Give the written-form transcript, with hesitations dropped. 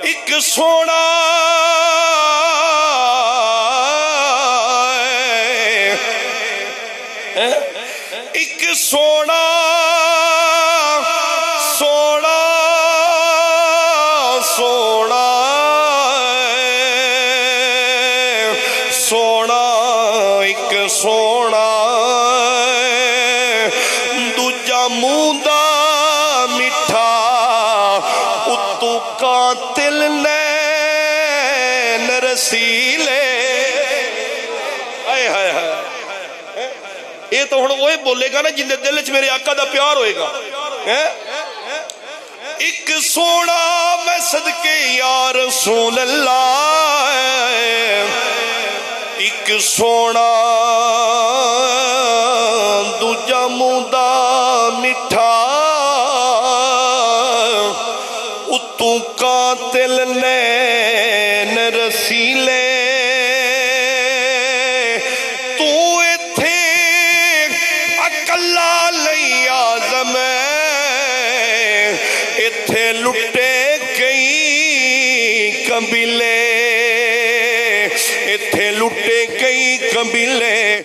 ایک سونا ایک سونا سونا سونا سونا ایک سونا دوجا منہ دا میٹھا اتو قاتل نین رسیلے یہ تو ہن وہی بولے گا نا جن دے دل وچ میرے آقا دا پیار ہوئے گا. ایک سونا میں صدقے یا رسول اللہ ایک سونا دوجا منہ دا میٹھا اتو قاتل نین رسیلے لٹے کئی قبیلے اتھے لٹے کئی قبیلے